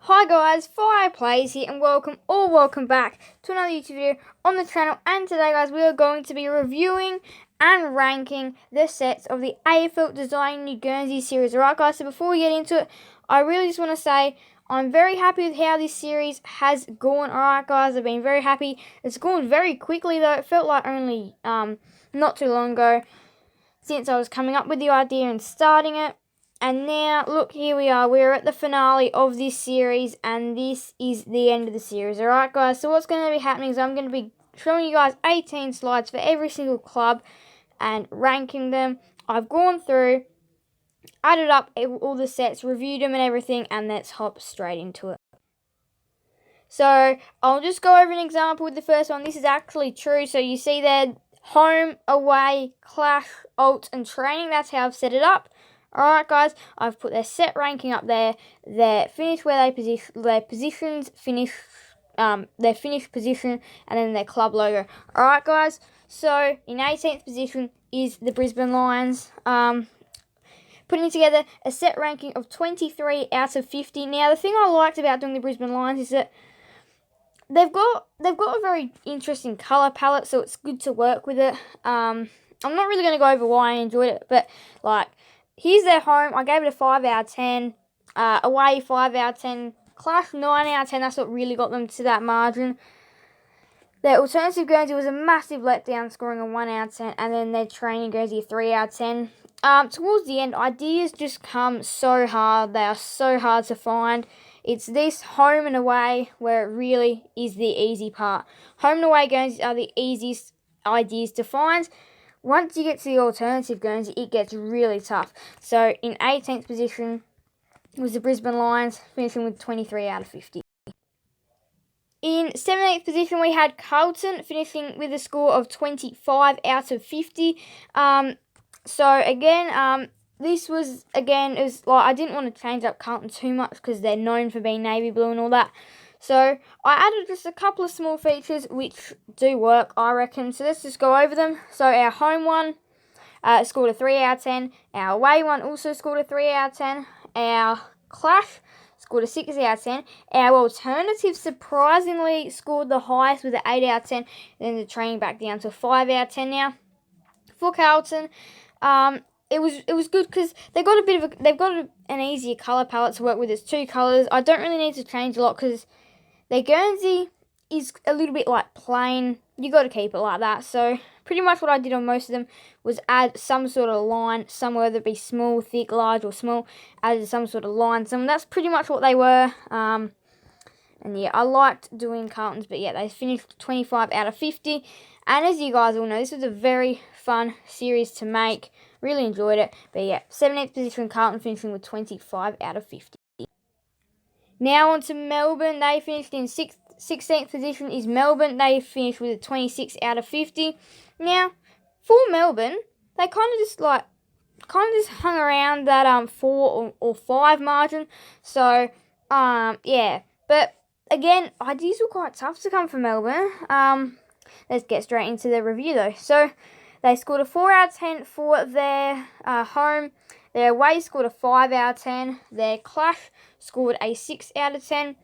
Hi guys, Fire Plays here and welcome back to another YouTube video on the channel. And today guys, we are going to be reviewing and ranking the sets of the AFL Design New Guernsey series. Alright guys, so before we get into it, I really just want to say I'm very happy with how this series has gone. Alright guys, I've been very happy. It's gone very quickly though. It felt like only not too long ago since I was coming up with the idea and starting it. And now, look, here we are. We're at the finale of this series, and this is the end of the series. Alright, guys, so what's going to be happening is I'm going to be showing you guys 18 slides for every single club and ranking them. I've gone through, added up all the sets, reviewed them and everything, and let's hop straight into it. So, I'll just go over an example with the first one. This is actually true. So, you see there, home, away, clash, alt, and training. That's how I've set it up. Alright guys, I've put their set ranking up there, their finish where they position, their positions, their finished position, and then their club logo. Alright guys, so in 18th position is the Brisbane Lions, putting together a set ranking of 23 out of 50. Now the thing I liked about doing the Brisbane Lions is that they've got a very interesting colour palette, so it's good to work with it. I'm not really going to go over why I enjoyed it, but like, here's their home. I gave it a 5 out of 10. Away, 5 out of 10. Clash, 9 out of 10. That's what really got them to that margin. Their alternative Guernsey was a massive letdown, scoring a 1 out of 10. And then their training Guernsey, a 3 out of 10. Towards the end, ideas just come so hard. They are so hard to find. It's this home and away where it really is the easy part. Home and away Guernseys are the easiest ideas to find. Once you get to the alternative Guernsey, it gets really tough. So, in 18th position was the Brisbane Lions, finishing with 23 out of 50. In 17th position, we had Carlton, finishing with a score of 25 out of 50. So, again, this was, again, it was like, I didn't want to change up Carlton too much because they're known for being navy blue and all that. So, I added just a couple of small features which do work, I reckon. So, let's just go over them. So, our home one scored a 3 out of 10. Our away one also scored a 3 out of 10. Our clash scored a 6 out of 10. Our alternative surprisingly scored the highest with an 8 out of 10. Then the training back down to 5 out of 10 now. For Carlton, it was good because they've got an easier colour palette to work with. It's 2 colours. I don't really need to change a lot because their Guernsey is a little bit like plain. You got to keep it like that. So pretty much what I did on most of them was add some sort of line, somewhere whether it be small, thick, large, or small. Added some sort of line. That's pretty much what they were. And yeah, I liked doing Carlton's, but yeah, they finished 25 out of 50. And as you guys all know, this was a very fun series to make. Really enjoyed it. But yeah, 17th position Carlton, finishing with 25 out of 50. Now on to Melbourne. They finished in 16th position is Melbourne. They finished with a 26 out of 50. Now, for Melbourne, they kind of just hung around that 4 or 5 margin. So, yeah. But again, ideas were quite tough to come from Melbourne. Let's get straight into the review though. So, they scored a 4 out of 10 for their home. Their away scored a 5 out of 10. Their clash scored a 6 out of 10.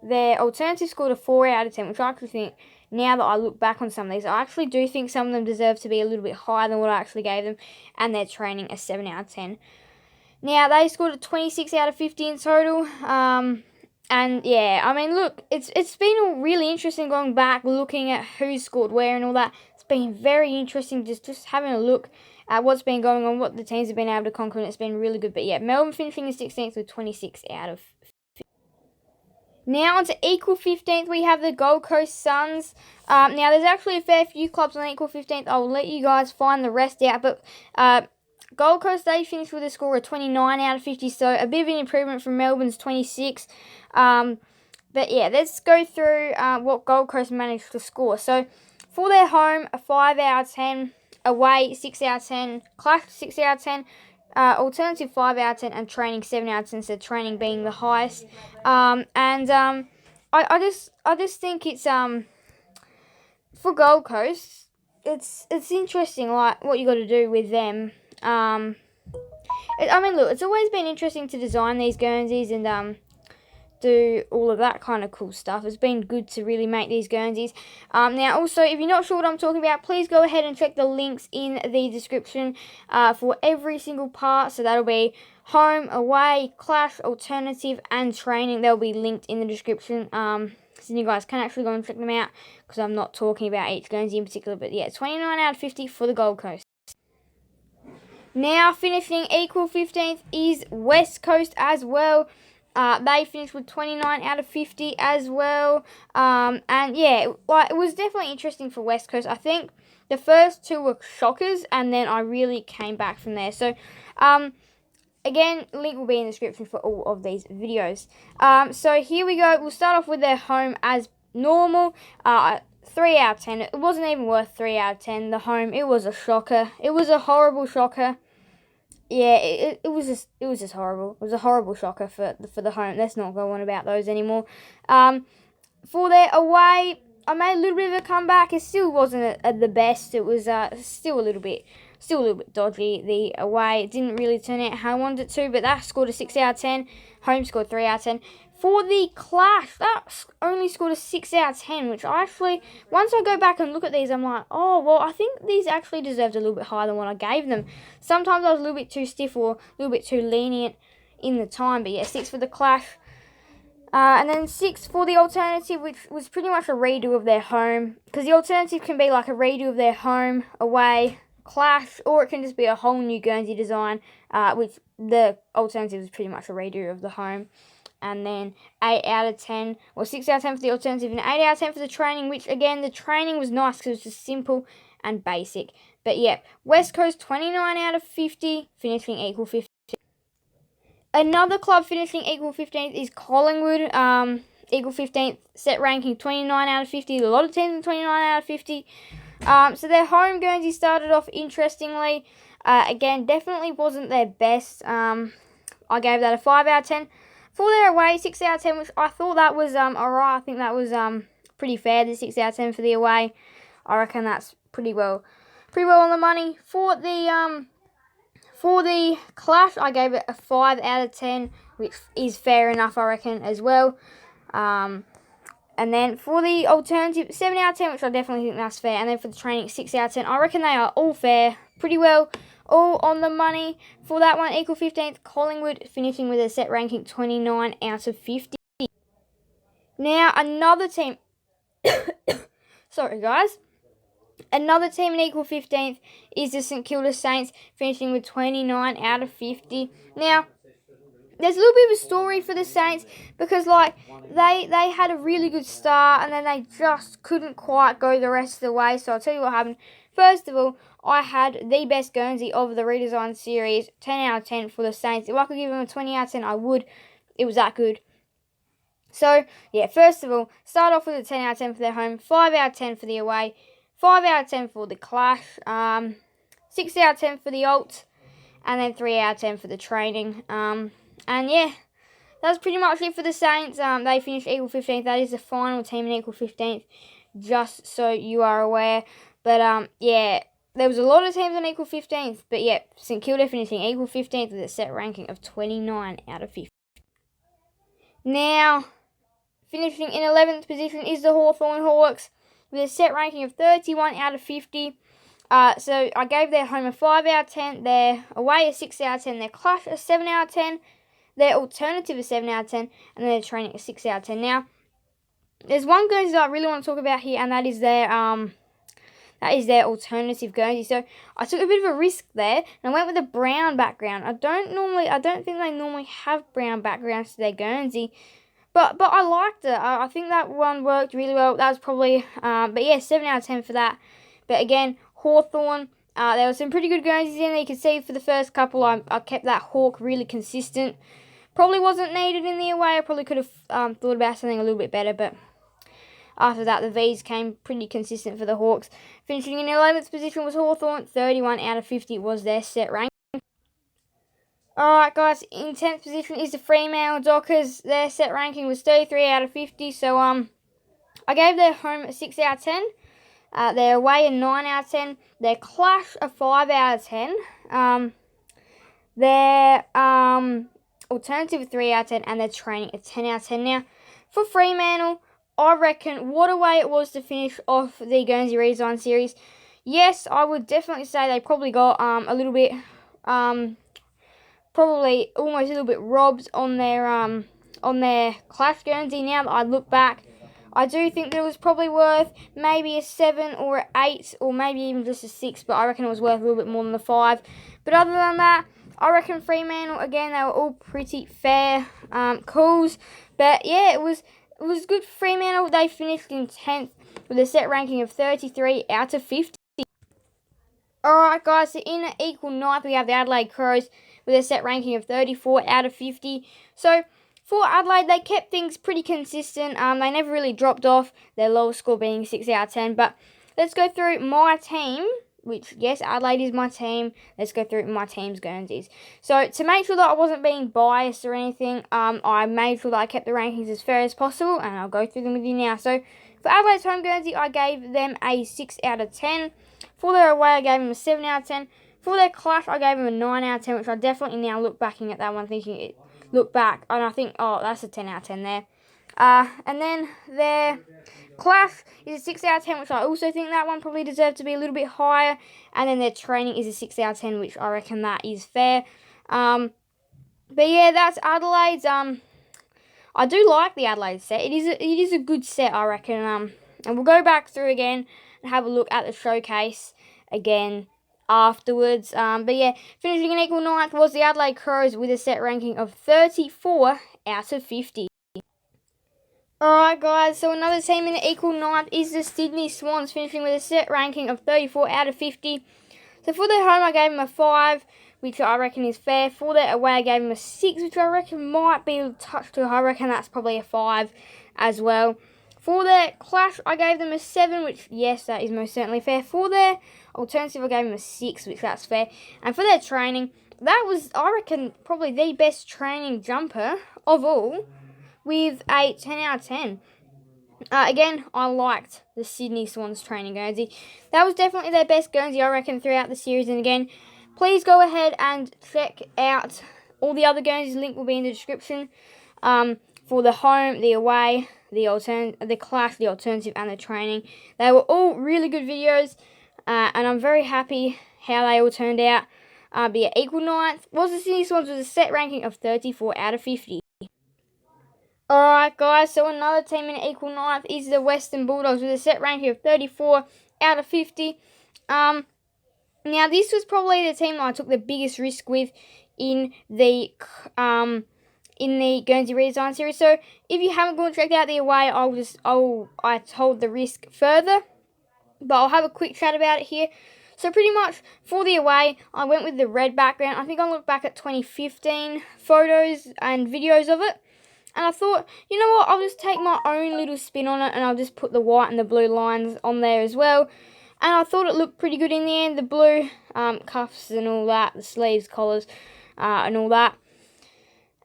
Their alternative scored a 4 out of 10, which I actually think, now that I look back on some of these, I actually do think some of them deserve to be a little bit higher than what I actually gave them. And their training a 7 out of 10. Now, they scored a 26 out of 50 in total. And yeah, I mean, look, it's been really interesting going back, looking at who scored where and all that. It's been very interesting just having a look at what's been going on, what the teams have been able to conquer, and it's been really good. But yeah, Melbourne finishing in 16th with 26 out of 50. Now on to equal 15th, we have the Gold Coast Suns. Now, there's actually a fair few clubs on equal 15th. I'll let you guys find the rest out. But Gold Coast, they finished with a score of 29 out of 50, so a bit of an improvement from Melbourne's 26. But yeah, let's go through what Gold Coast managed to score. So, for their home, a 5 out of 10. Away, 6 out of 10. Clash, 6 out of 10. Alternative, 5 out of 10. And training, 7 out of 10. So, training being the highest. I just think it's, for Gold Coast, it's interesting, like, what you got to do with them. I mean, look, it's always been interesting to design these Guernseys and do all of that kind of cool stuff. It's been good to really make these Guernseys. Now, also, if you're not sure what I'm talking about, please go ahead and check the links in the description for every single part. So that'll be home, away, clash, alternative, and training. They'll be linked in the description. So you guys can actually go and check them out, because I'm not talking about each Guernsey in particular. But yeah, 29 out of 50 for the Gold Coast. Now, finishing equal 15th is West Coast as well. They finished with 29 out of 50 as well. And yeah, it was definitely interesting for West Coast. I think the first two were shockers, and then I really came back from there. So, again, link will be in the description for all of these videos. So here we go. We'll start off with their home as normal. 3 out of 10. It wasn't even worth 3 out of 10. The home, it was a shocker. It was a horrible shocker. Yeah, it was just horrible. It was a horrible shocker for the home. Let's not go on about those anymore. For their away, I made a little bit of a comeback. It still wasn't the best. It was still a little bit dodgy. The away, it didn't really turn out how I wanted it to, but that scored a 6 out of 10. Home scored 3 out of 10. For the clash, that only scored a 6 out of 10, which I actually, once I go back and look at these, I'm like, oh, well, I think these actually deserved a little bit higher than what I gave them. Sometimes I was a little bit too stiff or a little bit too lenient in the time, but yeah, 6 for the clash. And then 6 for the alternative, which was pretty much a redo of their home, because the alternative can be like a redo of their home, away, clash, or it can just be a whole new Guernsey design, which the alternative is pretty much a redo of the home. And then 8 out of 10, or 6 out of 10 for the alternative, and 8 out of 10 for the training, which, again, the training was nice because it was just simple and basic. But, yeah, West Coast 29 out of 50, finishing equal 15. Another club finishing equal 15th is Collingwood, equal 15th, set ranking 29 out of 50. A lot of teams in 29 out of 50. So their home Guernsey started off interestingly. Again, definitely wasn't their best. I gave that a 5 out of 10. For their away, 6 out of 10, which I thought that was alright. I think that was pretty fair, the 6 out of 10 for the away. I reckon that's pretty well on the money. For the clash, I gave it a 5 out of 10, which is fair enough, I reckon, as well. And then for the alternative, 7 out of 10, which I definitely think that's fair. And then for the training, 6 out of 10. I reckon they are all fair, pretty well, all on the money. For that one, equal 15th, Collingwood finishing with a set ranking 29 out of 50. Now, another team, sorry guys, another team in equal 15th is the St Kilda Saints, finishing with 29 out of 50. Now, there's a little bit of a story for the Saints, because like they had a really good start and then they just couldn't quite go the rest of the way. So I'll tell you what happened. First of all, I had the best Guernsey of the redesigned series, 10 out of 10 for the Saints. If I could give them a 20 out of 10, I would. It was that good. So, yeah, first of all, start off with a 10 out of 10 for their home, 5 out of 10 for the away, 5 out of 10 for the clash, 6 out of 10 for the alt, and then 3 out of 10 for the training. And yeah, that's pretty much it for the Saints. They finished equal 15th. That is the final team in equal 15th, just so you are aware. But yeah, there was a lot of teams on equal 15th. But yeah, St Kilda finishing equal 15th with a set ranking of 29 out of 50. Now, finishing in 11th position is the Hawthorne Hawks with a set ranking of 31 out of 50. So I gave their home a 5 out of 10, their away a 6 out of 10, their clash a 7 out of 10, their alternative a 7 out of 10, and their training a 6 out of 10. Now, there's one Guernsey that I really want to talk about here, and that is their alternative Guernsey. So I took a bit of a risk there, and I went with a brown background. I don't think they normally have brown backgrounds to their Guernsey, but I liked it. I think that one worked really well. That was probably, but yeah, 7 out of 10 for that. But again, Hawthorne, there were some pretty good Guernseys in there. You can see for the first couple, I kept that Hawk really consistent. Probably wasn't needed in the away. I probably could have thought about something a little bit better, but after that, the V's came pretty consistent for the Hawks. Finishing in 11th position was Hawthorne. 31 out of 50 was their set rank. Alright guys, in 10th position is the Fremantle Dockers. Their set ranking was 33 out of 50. So I gave their home a 6 out of 10. Their away a 9 out of 10. Their clash a 5 out of 10. Their alternative a 3 out of 10, and their training a 10 out of 10. Now, for Fremantle, I reckon what a way it was to finish off the Guernsey redesign series. Yes, I would definitely say they probably got a little bit, probably almost a little bit robbed on their Clash Guernsey. Now that I look back, I do think that it was probably worth maybe a 7 or an 8 or maybe even just a 6, but I reckon it was worth a little bit more than the 5. But other than that, I reckon Fremantle, again, they were all pretty fair calls. But yeah, it was good for Fremantle. They finished in 10th with a set ranking of 33 out of 50. Alright guys, so in an equal 9th we have the Adelaide Crows with a set ranking of 34 out of 50. So for Adelaide, they kept things pretty consistent. They never really dropped off, their lowest score being 6 out of 10. But let's go through my team, which, yes, Adelaide is my team. Let's go through my team's Guernseys. So to make sure that I wasn't being biased or anything, I made sure that I kept the rankings as fair as possible, and I'll go through them with you now. So for Adelaide's home Guernsey, I gave them a 6 out of 10. For their away, I gave them a 7 out of 10. For their clash, I gave them a 9 out of 10, which I definitely now look backing at that one, look back, and I think, oh, that's a 10 out of 10 there. And then their clash is a 6 out of 10, which I also think that one probably deserved to be a little bit higher. And then their training is a 6 out of 10, which I reckon that is fair. But yeah, that's Adelaide's. I do like the Adelaide set. It is a good set, I reckon. And we'll go back through again and have a look at the showcase again afterwards. But yeah, finishing in equal 9th was the Adelaide Crows with a set ranking of 34 out of 50. Alright guys, so another team in the equal 9th is the Sydney Swans, finishing with a set ranking of 34 out of 50. So for their home, I gave them a 5, which I reckon is fair. For their away, I gave them a 6, which I reckon might be a touch too high. I reckon that's probably a 5 as well. For their clash, I gave them a 7, which, yes, that is most certainly fair. For their alternative, I gave them a 6, which that's fair. And for their training, that was, I reckon, probably the best training jumper of all, with a 10 out of 10. Again, I liked the Sydney Swans training Guernsey. That was definitely their best Guernsey, I reckon, throughout the series. And again, please go ahead and check out all the other Guernseys. Link will be in the description. For the home, the away, the clash, the alternative, and the training. They were all really good videos, and I'm very happy how they all turned out. But yeah, equal 9th was the Sydney Swans with a set ranking of 34 out of 50. Alright guys, so another team in equal 9th is the Western Bulldogs with a set ranking of 34 out of 50. Now this was probably the team that I took the biggest risk with in the Guernsey redesign series. So if you haven't gone and checked out the away, I told the risk further, but I'll have a quick chat about it here. So pretty much for the away, I went with the red background. I think I looked back at 2015 photos and videos of it. And I thought, you know what, I'll just take my own little spin on it, and I'll just put the white and the blue lines on there as well. And I thought it looked pretty good in the end, the blue cuffs and all that, the sleeves, collars, and all that.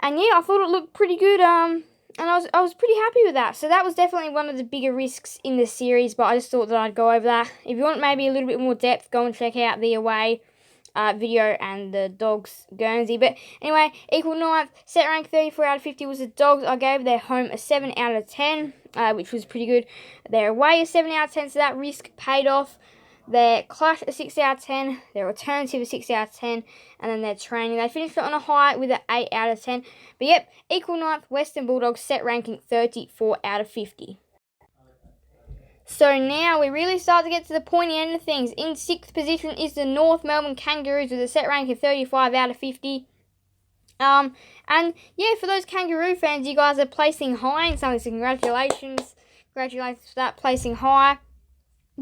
And yeah, I thought it looked pretty good, and I was pretty happy with that. So that was definitely one of the bigger risks in the series, but I just thought that I'd go over that. If you want maybe a little bit more depth, go and check out the away video and the Dogs Guernsey. But anyway, equal 9th, set rank 34 out of 50 was the Dogs. I gave their home a 7 out of 10, which was pretty good. Their away a 7 out of 10, so that risk paid off. Their clash a 6 out of 10, their alternative a 6 out of 10, and then their training. They finished it on a high with an 8 out of 10. But yep, equal 9th, Western Bulldogs, set ranking 34 out of 50. So now we really start to get to the pointy end of things. In 6th position is the North Melbourne Kangaroos with a set rank of 35 out of 50. And yeah, for those Kangaroo fans, you guys are placing high in something, so congratulations. Congratulations for that, placing high.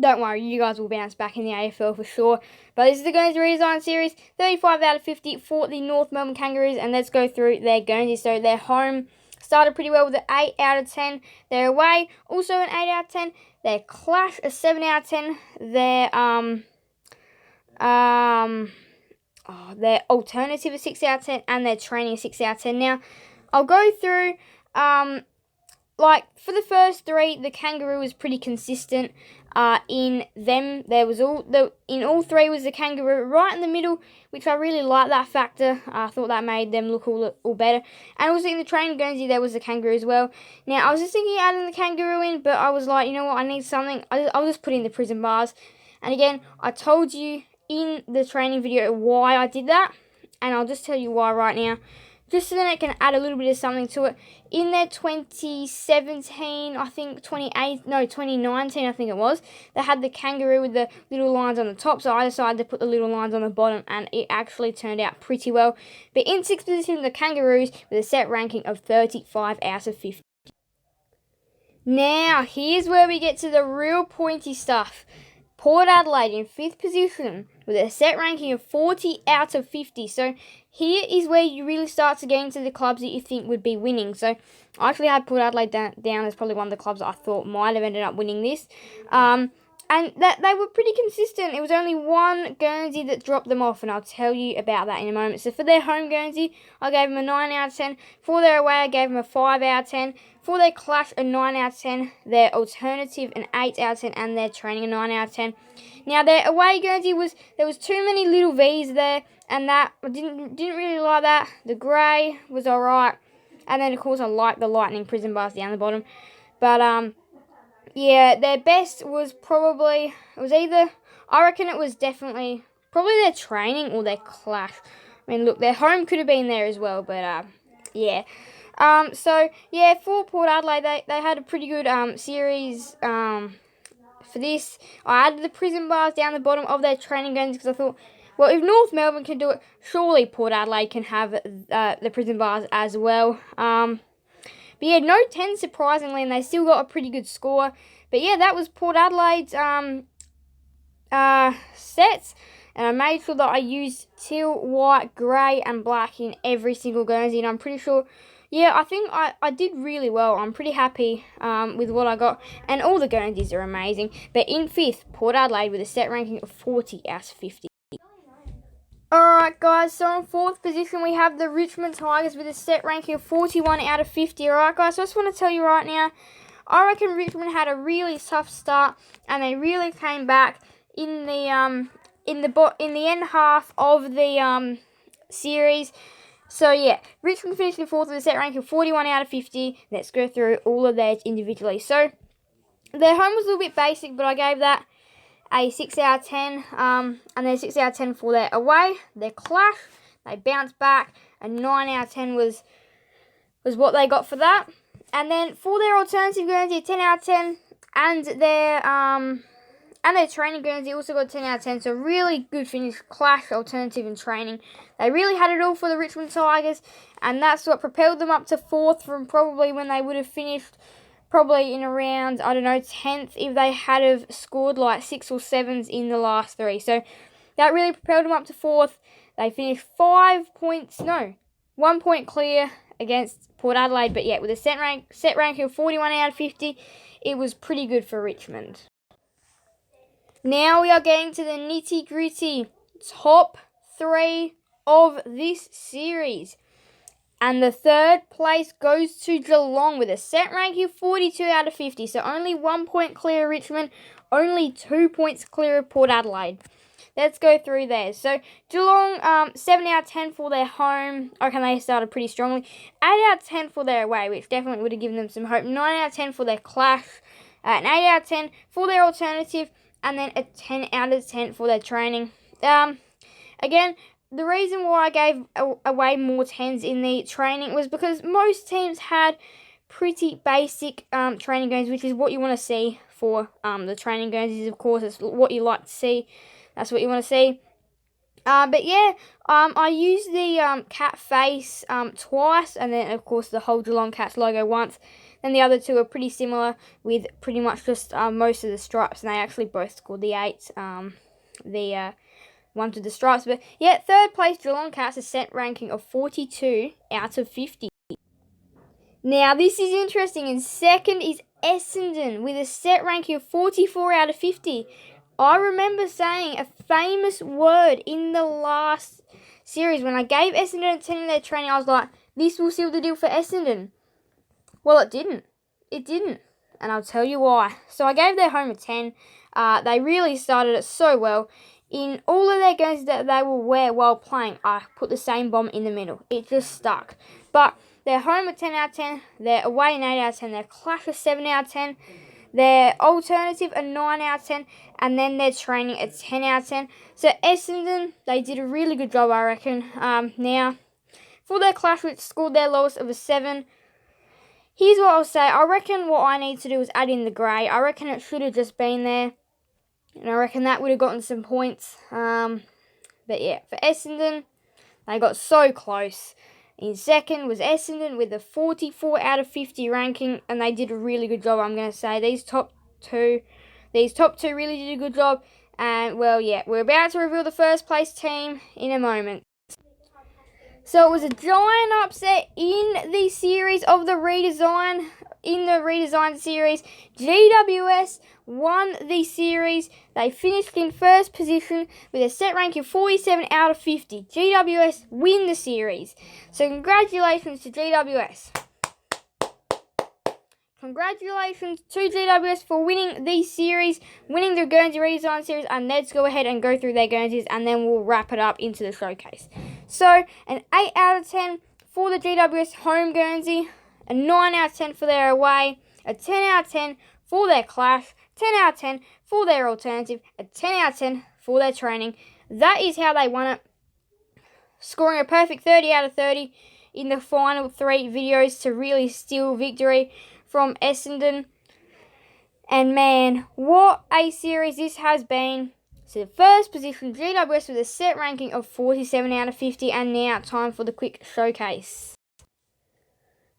Don't worry, you guys will bounce back in the AFL for sure. But this is the Guernsey redesign series, 35 out of 50 for the North Melbourne Kangaroos. And let's go through their Guernsey. So their home started pretty well with an 8 out of 10. Their away, also an 8 out of 10. Their clash, a 7 out of 10. Their alternative, a 6 out of 10. And their training, a 6 out of 10. Now, I'll go through like, for the first three, the Kangaroo was pretty consistent. In them, there was in all three was the Kangaroo right in the middle, which I really like that factor. I thought that made them look all better. And also in the training Guernsey, there was the Kangaroo as well. Now, I was just thinking of adding the Kangaroo in, but I was like, you know what, I need something. I'll just put in the prison bars. And again, I told you in the training video why I did that, and I'll just tell you why right now, just so then it can add a little bit of something to it. In their 2019, I think it was, they had the Kangaroo with the little lines on the top, so I decided to put the little lines on the bottom, and it actually turned out pretty well. But in 6th position, the Kangaroos with a set ranking of 35 out of 50. Now, here's where we get to the real pointy stuff. Port Adelaide in 5th position with a set ranking of 40 out of 50. So here is where you really start to get into the clubs that you think would be winning. So I actually had Port Adelaide down as probably one of the clubs that I thought might have ended up winning this. And that they were pretty consistent. It was only one Guernsey that dropped them off, and I'll tell you about that in a moment. So for their home Guernsey, I gave them a 9 out of 10. For their away, I gave them a 5 out of 10. For their clash, a 9 out of 10. Their alternative, an 8 out of 10. And their training, a 9 out of 10. Now, their away Guernsey there was too many little V's there, and that I didn't really like that. The grey was alright. And then, of course, I like the lightning prison bars down the bottom. But, yeah, their best was probably, I reckon it was definitely probably their training or their clash. I mean, look, their home could have been there as well, but, yeah. So, yeah, for Port Adelaide, they had a pretty good series for this. I added the prison bars down the bottom of their training games because I thought, well, if North Melbourne can do it, surely Port Adelaide can have the prison bars as well. But yeah, no 10 surprisingly, and they still got a pretty good score. But yeah, that was Port Adelaide's sets. And I made sure that I used teal, white, grey, and black in every single Guernsey. And I'm pretty sure, yeah, I think I did really well. I'm pretty happy with what I got. And all the Guernseys are amazing. But in 5th, Port Adelaide with a set ranking of 40 out of 50. Alright guys, so in 4th position we have the Richmond Tigers with a set ranking of 41 out of 50. Alright guys, so I just want to tell you right now, I reckon Richmond had a really tough start, and they really came back in the end half of the series. So yeah, Richmond finished in 4th with a set ranking of 41 out of 50. Let's go through all of theirs individually. So their home was a little bit basic, but I gave that a 6 out of 10, and then 6 out of 10 for their away. Their clash, they bounced back, and 9 out of 10 was what they got for that. And then for their alternative Guernsey, 10 out of 10, and their training Guernsey also got 10 out of 10. So really good finish, clash, alternative, and training. They really had it all for the Richmond Tigers, and that's what propelled them up to 4th from probably when they would have finished probably in around, 10th if they had have scored like 6 or 7s in the last 3. So that really propelled them up to 4th. They finished 1 point clear against Port Adelaide. But yeah, with a set ranking of 41 out of 50, it was pretty good for Richmond. Now we are getting to the nitty-gritty top 3 of this series. And the 3rd place goes to Geelong with a set ranking of 42 out of 50. So only 1 point clear of Richmond, only 2 points clear of Port Adelaide. Let's go through theirs. So Geelong, 7 out of 10 for their home. Okay, they started pretty strongly. 8 out of 10 for their away, which definitely would have given them some hope. 9 out of 10 for their clash. An 8 out of 10 for their alternative. And then a 10 out of 10 for their training. Again, the reason why I gave away more 10s in the training was because most teams had pretty basic training games, which is what you want to see for the training games. Of course, it's what you like to see. That's what you want to see. But yeah, I used the cat face twice, and then of course the whole Geelong Cats logo once. Then the other two are pretty similar with pretty much just most of the stripes, and they actually both scored the 8s. One to the stripes. But yeah, 3rd place Geelong Cats, a set ranking of 42 out of 50. Now this is interesting. In 2nd is Essendon with a set ranking of 44 out of 50. I remember saying a famous word in the last series when I gave Essendon a 10 in their training. I was like, this will seal the deal for Essendon. Well, it didn't. it didn't. And I'll tell you why. So I gave their home a 10. They really started it so well. In all of their games that they will wear while playing, I put the same bomb in the middle. It just stuck. But their home a 10 out of 10. Their away an 8 out of 10. Their clash a 7 out of 10. Their alternative a 9 out of 10. And then their training a 10 out of 10. So Essendon, they did a really good job, I reckon. Now, for their clash, which scored their lowest of a 7, here's what I'll say. I reckon what I need to do is add in the grey. I reckon it should have just been there. And I reckon that would have gotten some points. But yeah, for Essendon, they got so close. In second was Essendon with a 44 out of 50 ranking. And they did a really good job, I'm going to say. These top two really did a good job. And, well, yeah, we're about to reveal the first place team in a moment. So it was a giant upset in the series of the redesign. In the redesigned series, GWS won the series. They finished in first position with a set ranking of 47 out of 50. GWS win the series. So congratulations to GWS. Congratulations to GWS for winning the series, winning the Guernsey redesign series, and let's go ahead and go through their Guernseys and then we'll wrap it up into the showcase. So, an 8 out of 10 for the GWS home Guernsey, a 9 out of 10 for their away, a 10 out of 10 for their clash, 10 out of 10 for their alternative, a 10 out of 10 for their training. That is how they won it, scoring a perfect 30 out of 30 in the final 3 videos to really steal victory from Essendon. And man, what a series this has been. So the first position, GWS with a set ranking of 47 out of 50. And now time for the quick showcase.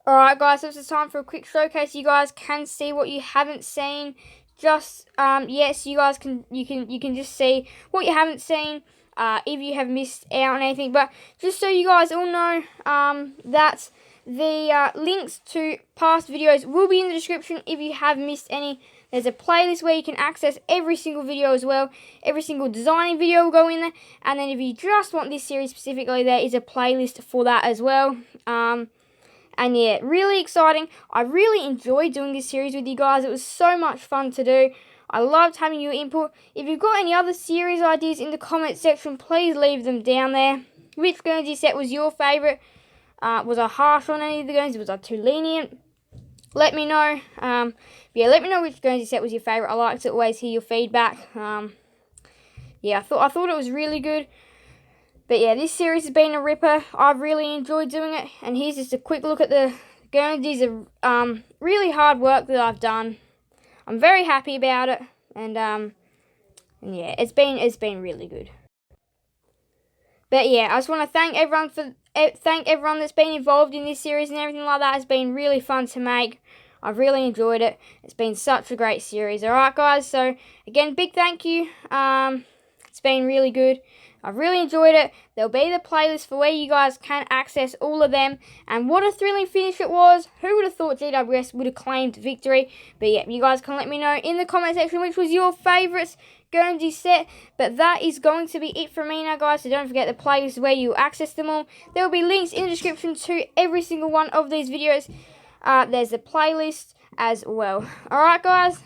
Alright guys, so it's time for a quick showcase. You guys can see what you haven't seen. Just, yes, you guys can, you can just see what you haven't seen. If you have missed out on anything. But just so you guys all know, that the links to past videos will be in the description if you have missed any. There's a playlist where you can access every single video as well. Every single designing video will go in there. And then if you just want this series specifically, there is a playlist for that as well. And yeah, really exciting. I really enjoyed doing this series with you guys. It was so much fun to do. I loved having your input. If you've got any other series ideas in the comment section, please leave them down there. Which Guernsey set was your favourite? Was I harsh on any of the Guernseys? Was I too lenient? Let me know. Yeah, let me know which Guernsey set was your favourite. I like to always hear your feedback. Yeah, I thought it was really good. But yeah, this series has been a ripper. I've really enjoyed doing it. And here's just a quick look at the Guernseys of really hard work that I've done. I'm very happy about it. And yeah, it's been really good. But yeah, I just want to thank everyone that's been involved in this series and everything like that. It's been really fun to make. I've really enjoyed it. It's been such a great series. Alright guys, so again, big thank you. It's been really good. I've really enjoyed it. There'll be the playlist for where you guys can access all of them. And what a thrilling finish it was. Who would have thought GWS would have claimed victory? But yeah, you guys can let me know in the comment section which was your favourites Guernsey set. But that is going to be it from me now, guys. So don't forget the playlist where you access them all. There will be links in the description to every single one of these videos. There's a playlist as well. Alright guys,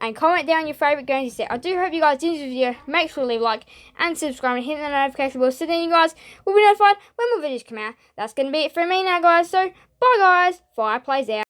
and comment down your favourite Guernsey set. I do hope you guys did this video. Make sure to leave a like and subscribe and hit the notification bell so then you guys will be notified when more videos come out. That's going to be it from me now, guys. So, bye guys. Fire plays out.